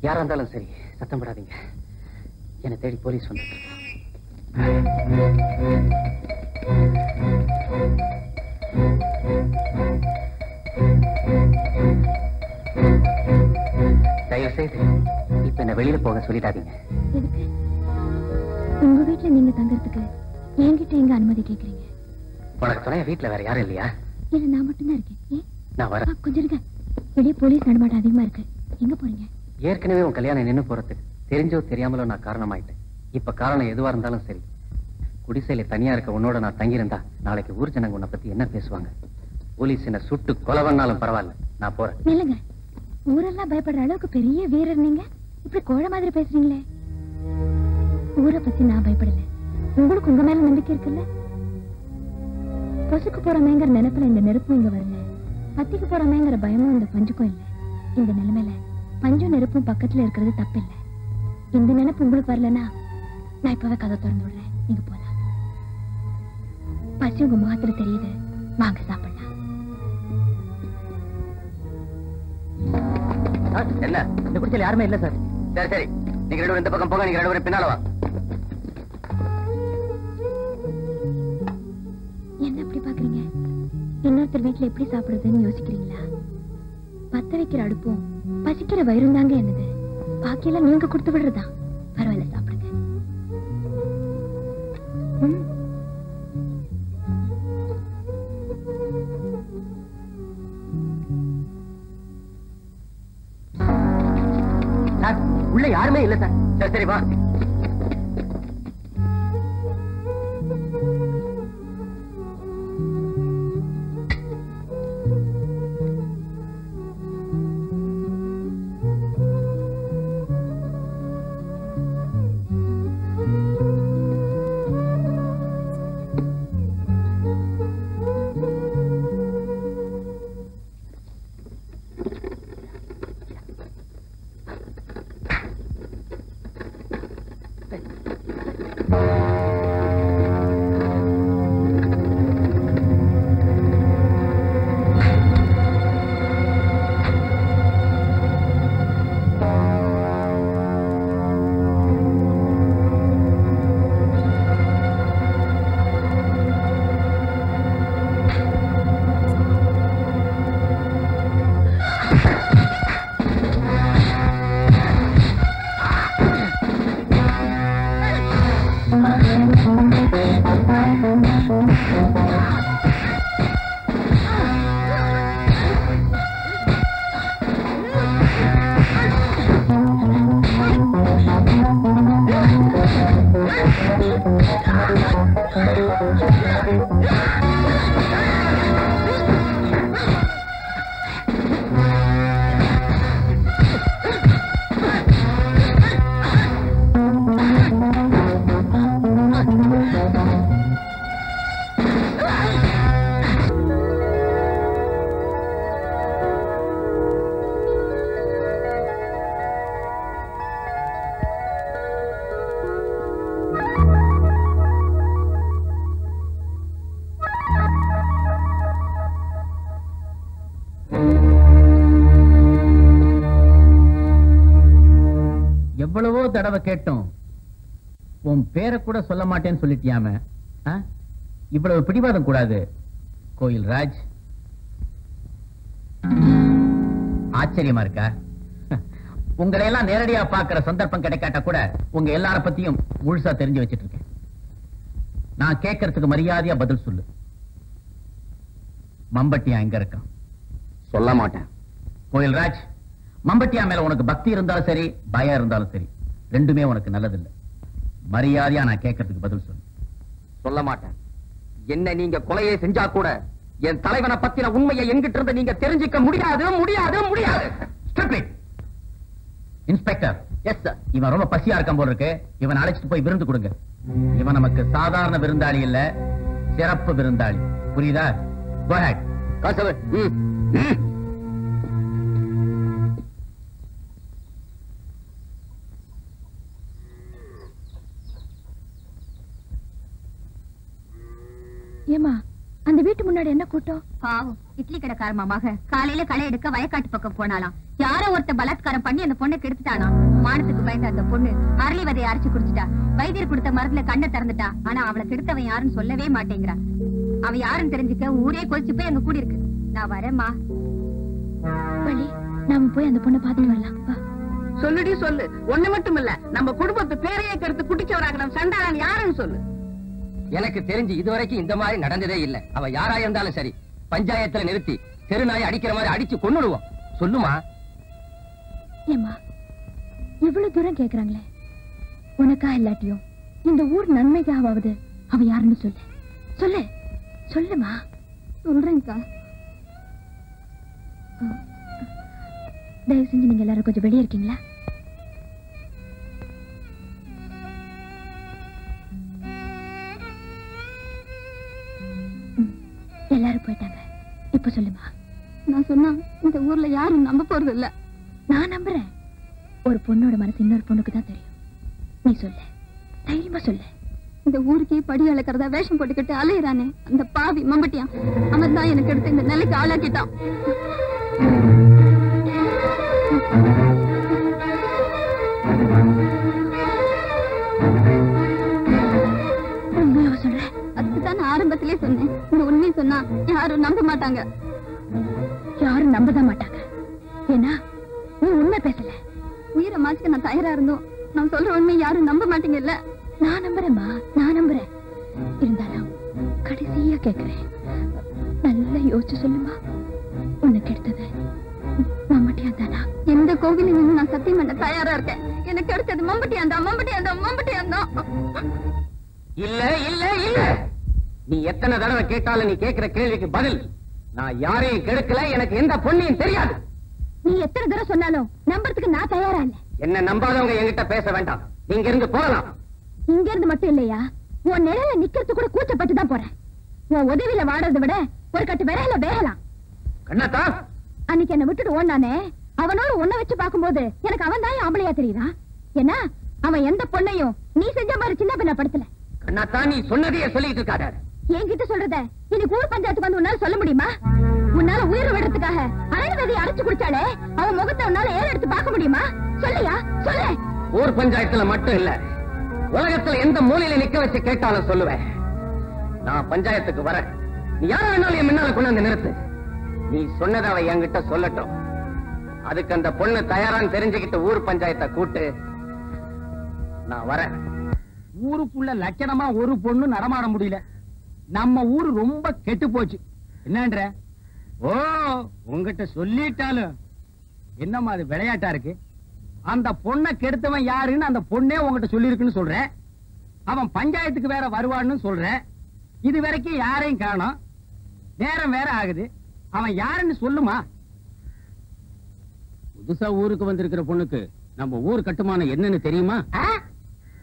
யாரா இருந்தாலும் சரி சத்தம் போடாதீங்க. என்னை தேடி போலீஸ் வந்து தயவு செய்து இப்ப என்ன வெளியில போக சொல்லிடாதீங்க. உங்க வீட்டுல நீங்க தங்கறதுக்கு என்கிட்ட எங்க அனுமதி கேக்குறீங்க? உனக்கு துணைய வீட்டுல வேற யாரும் இல்லையா? இல்ல, நான் மட்டும்தான் இருக்கேன். நான் வரேன். கொஞ்சம் இருங்க. வெளியே போலீஸ் நடமாட்டம் அதிகமா இருக்கு. எங்க போறீங்க? ஏற்கனவே உன் கல்யாணம் நின்னு போறதுக்கு தெரிஞ்சோ தெரியாமலோ நான் காரணமாயிட்டேன். இப்ப காரணம் எதுவா இருந்தாலும் சரி, குடிசையில தனியா இருக்க உன்னோட நான் தங்கியிருந்தா நாளைக்கு ஊர் ஜனங்க உன்னை பத்தி என்ன பேசுவாங்க? போலீஸ் என்ன சுட்டு கொலவன்னாலும் பரவாயில்ல, நான் போறேன். இல்லங்க, ஊரெல்லாம் பயப்படுற அளவுக்கு பெரிய வீரர் நீங்க. இப்படி கோழ மாதிரி பேசுறீங்களே. ஊரை பத்தி நான் பயப்படல. உங்களுக்கு உங்க மேல நம்பிக்கை இருக்குல்ல? பொசுக்கு போறமேங்கிற நினைப்புல இந்த நெருப்பும் இங்க வரல. பத்திக்கு போறமேங்கிற பயமும் இந்த பஞ்சுக்கும் இல்ல. இந்த நிலைமையில பஞ்சும் நெருப்பும் பக்கத்துல இருக்கிறது தப்பு இல்ல. இந்த நினைப்பு உங்களுக்கு வரலன்னா நான் இப்பவே கதை திறந்து விடுறேன். நீங்க போலாம். பசி உங்க முகத்துல தெரியுது. வாங்க சாப்பிடலாம். என்ன இந்த குடிச்சல யாருமே இல்ல சார். சரி சரி, நீங்க ரெண்டு பேரும் இந்த பக்கம் போங்க, நீங்க ரெண்டு பேரும் பின்னால வா. என்ன எப்படி பாக்குறீங்க? இன்னொருத்தர் வீட்டுல எப்படி சாப்பிடுறதுன்னு யோசிக்கிறீங்களா? பத்த வைக்கிற அடுப்பும் பசிக்கிற வயிறும் தாங்க என்னது. பாக்கியெல்லாம் நீங்க கொடுத்து விடுறதா? பரவாயில்ல, சாப்பிடுங்க. சார் உள்ள யாருமே இல்ல சார். சரி சரி வா. எவ்வளவோ தடவை கேட்டோம், உன் பேரை கூட சொல்ல மாட்டேன்னு சொல்லிட்டியாம. இவ்வளவு பிடிவாதம் கூடாது கோயில் ராஜ். ஆச்சரியமா இருக்கா? உங்களை எல்லாம் நேரடியா பார்க்கிற சந்தர்ப்பம் கிடைக்காட்ட கூட உங்க எல்லார பத்தியும் முழுசா தெரிஞ்சு வச்சிட்டு இருக்கேன். நான் கேட்கறதுக்கு மரியாதையா பதில் சொல்லு. மம்பட்டியா எங்க இருக்கான்? சொல்ல மாட்டேன். கோயில் ராஜ், மம்பட்டியா மேல உனக்கு பக்தி இருந்தாலும் சரி, பயம் இருந்தாலும் சரி, ரெண்டுமே உனக்கு நல்லதில்லை. மரியாதையா நான் கேட்கறதுக்கு பதில் சொல்லு. சொல்ல மாட்டேன். என்ன நீங்க கொலையை செஞ்சா கூட என் தலைவனை பத்தின உண்மையை எங்கிட்ட இருந்து நீங்க தெரிஞ்சுக்க முடியாது முடியாது முடியாது. இன்ஸ்பெக்டர். Yes sir. இவன் ரொம்ப பசியா இருக்கான் போல இருக்கு. இவன் அழைச்சிட்டு போய் விருந்து கொடுங்க. இவன் நமக்கு சாதாரண விருந்தாளி இல்ல, சிறப்பு விருந்தாளி. புரியுதா? Go ahead. ஏமா, அந்த வீட்டு வீட்டு முன்னாடி என்ன கூட்டம்? பாவம் இட்லி கடைக்கார மக காலையில களை எடுக்க வயக்காட்டு பக்கம் போனாலாம். யாரோ ஒருத்த பலாத்காரம் பண்ணி அந்த பொண்ணை கெடுத்துட்டானா. மானத்துக்கு பயந்த அந்த பொண்ணு அரளி விதையை அரைச்சு குடிச்சிட்டா. வைத்தியர் கொடுத்த மரத்துல கண்ணை திறந்துட்டா. ஆனா அவளை கெடுத்தவன் யாருன்னு சொல்லவே மாட்டேங்கிறா. அவ யாருன்னு தெரிஞ்சுக்க ஊரே கொதிச்சு போய் அங்க கூடி இருக்கு. நான் வரேம்மா. வள்ளி, நாம போய் அந்த பொண்ணை பாத்துட்டு வரலாம். வா. சொல்லுடி சொல்லு. ஒண்ணு மட்டும் இல்ல, நம்ம குடும்பத்து பேரையே கெடுத்து குட்டிச்சவராக சண்டாளன் யாருன்னு சொல்லு. எனக்கு தெரிஞ்சு இதுவரைக்கும் இந்த மாதிரி நடந்ததே இல்ல. அவ யாரா இருந்தாலும் சரி, பஞ்சாயத்துல நிறுத்தி தெருநாய் அடிக்கிற மாதிரி அடிச்சு கொன்னுடுவோம். சொல்லுமா. ஏம்மா இவ்வளவு தூரம் கேக்குறாங்களே, உனக்கா இல்லாட்டியும் இந்த ஊர் நன்மைக்காவது அவ யாருன்னு சொல்லு. சொல்லு சொல்லுமா. சொல்றேன்க்கா. தயவு செஞ்சு நீங்க எல்லாரும் கொஞ்சம் வெளியே இருக்கீங்களா? எல்லாரும் போயிட்டாங்க. இப்ப சொல்லுமா. நான் சொன்னா இந்த ஊர்ல யாரும் நம்ப போறது இல்ல. நான் நம்புறேன். ஒரு பொண்ணோட மனசு இன்னொரு பொண்ணுக்கு தான் தெரியும். நீ சொல்லு, தைரியமா சொல்லு. இந்த ஊருக்கே படி அளக்கிறதா வேஷம் போட்டுக்கிட்டு அலையிறானே அந்த பாவி மம்பட்டியான், அவன் தான் எனக்கு எடுத்து இந்த நிலைக்கு ஆளாக்கிட்டான். உண்மையாவ சொல்ற? அதுக்குதான் நான் ஆரம்பத்திலே சொன்னேன், இந்த உண்மையை சொன்னா யாரும் நம்ப மாட்டாங்க. யாரும் நம்பதான் மாட்டாங்க. ஏன்னா நீ உண்மை பேசல. உயிரை மாச்சுக்க நான் தயாரா இருந்தோம். நான் சொல்ற உண்மை யாரும் நம்ப மாட்டீங்க இல்ல. நான் நம்புறேம்மா, நான் நம்புறேன். இருந்தாலும் கடைசியா கேக்குறேன், நல்லா யோசிச்சு சொல்லுமா. உனக்கு எடுத்தது மம்பட்டியான் தானா? எந்த கோவிலில் நின்று நான் சத்தியம் பண்ண தயாரா இருக்கேன். எனக்கு எடுத்தது மம்பட்டியான் தான், மம்பட்டியான் தான், மம்பட்டியான் தான். இல்ல இல்ல இல்ல, நீ எத்தனை தடவை கேட்டாலும் நீ கேட்கிற கேள்விக்கு பதில், நான் யாரையும் கெடுக்கல, எனக்கு எந்த பொண்ணையும் தெரியாது. நீ எத்தனை தடவை சொன்னாலும் நம்புறதுக்கு நான் தயாரா இல்ல. என்ன நம்பாதவங்க என்கிட்ட பேச வேண்டாம். நீங்க இருந்து போகலாம். இங்க இருந்து மட்டும் இல்லையா, உன் நிழல நிக்கிறது கூட கூச்சப்பட்டு தான் போறேன். உன் உதவியில வாடுறதை விட ஒரு கட்டு விரையில வேகலாம். கண்ணாத்தா, அன்னைக்கு என்ன விட்டுட்டு ஓடானே, அவனோட உன்னை வச்சு பாக்கும்போது எனக்கு அவன் தான் ஆம்பளையா தெரியுதா? ஏன்னா அவன் எந்த பொண்ணையும் நீ செஞ்ச மாதிரி சின்ன பின்ன படுத்தல. கண்ணாத்தா, நீ சொன்னதையே சொல்லிட்டு இருக்காத. என்கிட்ட சொல்றத இன்னைக்கு ஊர் பஞ்சாயத்துக்கு வந்து உன்னால சொல்ல முடியுமா? உன்னால உயிரை விடுறதுக்காக அரண்மதியை அரைச்சு குடிச்சாலே அவன் முகத்தை உன்னால ஏற எடுத்து பார்க்க முடியுமா? சொல்லியா சொல்லு. ஊர் பஞ்சாயத்துல மட்டும் இல்ல, உலகத்துல எந்த மூலையில நிக்க வச்சு கேட்டாலும் சொல்லுவேன். நான் பஞ்சாயத்துக்கு வரேன். நீ யார வேணாலும் என் முன்னால கொண்டு வந்து நிறுத்து. நீ சொன்னதை அவ என்கிட்ட சொல்லட்டும். அதுக்கு அந்த பொண்ணு தயாரான்னு தெரிஞ்சுக்கிட்டு ஊர் பஞ்சாயத்தை கூட்டு. நான் வரேன். ஊருக்குள்ள லட்சணமா ஒரு பொண்ணு நடமாட முடியல. நம்ம ஊரு ரொம்ப கெட்டு போச்சு. என்னன்ற? ஓ, உங்ககிட்ட சொல்லிட்டாலும் என்னமா அது விளையாட்டா இருக்கு? அந்த பொண்ணை கெடுத்தவன் யாருன்னு அந்த பொண்ணே உங்ககிட்ட சொல்லிருக்குன்னு சொல்ற. அவன் பஞ்சாயத்துக்கு வேற வருவான்னு சொல்ற. இது வரைக்கும் யாரையும் காணோம். நேரம் வேற ஆகுது. அவன் யாருன்னு சொல்லுமா. புதுசா ஊருக்கு வந்திருக்கிற பொண்ணுக்கு நம்ம ஊர் கட்டுமானம் என்னன்னு தெரியுமா?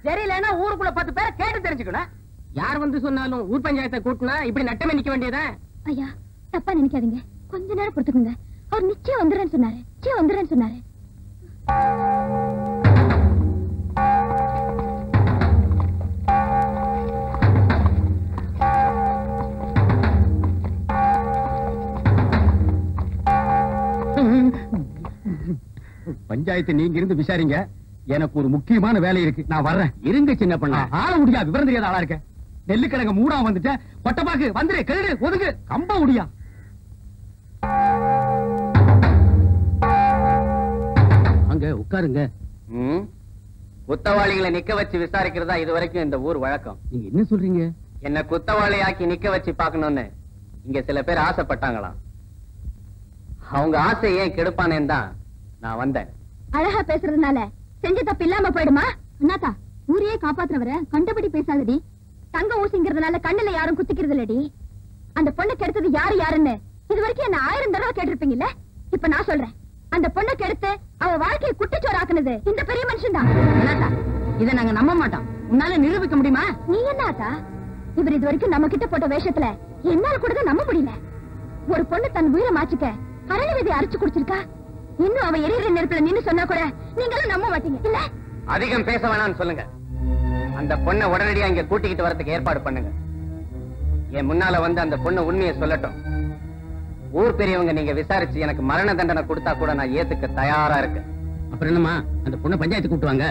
தெரியலன்னா ஊருக்குள்ள 10 பேரை கேட்டு தெரிஞ்சுக்கணும். யார் வந்து சொன்னாலும் ஊர் பஞ்சாயத்தை கூட்டினா இப்படி நட்டமே நிக்க வேண்டியதா? ஐயா, தப்பா நினைக்காதீங்க. கொஞ்ச நேரம் பொறுத்துக்குங்க. அவர் நிச்சயம் வந்துடுறேன்னு சொன்னாரு. நிச்சயம் வந்துடுறேன்னு சொன்னாரு. பஞ்சாயத்து நீங்க இருந்து விசாரிங்க. எனக்கு ஒரு முக்கியமான வேலை இருக்கு. நான் வர்றேன். இருங்க சின்ன பண்ண. ஆள முடியா, விவரம் தெரியாத ஆளா இருக்க. நெல்லுக்கிழங்க மூடா வந்துட்ட. கொட்டப்பாக்கு வந்துரு, கழுடு ஒதுங்கு, கம்ப முடியா. அங்க உட்காருங்க. குத்தவாளிகளை நிக்க வச்சு விசாரிக்கிறதா இது வரைக்கும் இந்த ஊர் வழக்கம். நீங்க என்ன சொல்றீங்க? என்ன குத்தவாளியாக்கி நிக்க வச்சு பாக்கணும்னு இங்க சில பேர் ஆசைப்பட்டாங்களாம். அவங்க ஆசை ஏன் கெடுப்பானேன்னு தான் நான் வந்தேன். அழகா பேசுறதுனால செஞ்ச தப்பு இல்லாம போயிடுமா? அண்ணாத்தா, ஊரையே காப்பாத்துறவர கண்டபடி பேசாதடி. தங்க ஊசிங்கிறதுனால கண்ணுல யாரும் குத்திக்கிறது இல்லடி. அந்த பொண்ணை கெடுத்தது யாரு யாருன்னு இது வரைக்கும் என்ன 1000 தடவை கேட்டிருப்பீங்கல்ல. இப்ப நான் சொல்றேன், அந்த பொண்ணை கெடுத்து அவ வாழ்க்கையை குட்டிச்சோறாக்குனது இந்த பெரிய மனுஷன் தான். அண்ணாத்தா, இதை நாங்க நம்ப மாட்டோம். உன்னால நிரூபிக்க முடியுமா? நீ என்ன ஆத்தா, இவர் இது வரைக்கும் நம்ம கிட்ட போட்ட வேஷத்துல என்னால கூட தான் நம்ப முடியல. ஒரு பொண்ணு தன் உயிரை மாச்சிக்க அரளி விதையை அரைச்சு குடிச்சிருக்கா. இன்னும் அவ எரியிற நெருப்புல நின்னு சொன்னா கூட நீங்களும் நம்ப மாட்டீங்க இல்ல? அதிகம் பேச வேணாம்னு சொல்லுங்க. அந்த பொண்ணை உடனடியா இங்க கூட்டிக்கிட்டு வரதுக்கு ஏற்பாடு பண்ணுங்க. என் முன்னால வந்து அந்த பொண்ணு உண்மையை சொல்லட்டும். ஊர் பெரியவங்க நீங்க விசாரிச்சு எனக்கு மரண தண்டனை கொடுத்தா கூட நான் ஏத்துக்க தயாரா இருக்கேன். அப்புறம் என்னமா அந்த பொண்ணை பஞ்சாயத்து கூட்டுவாங்க.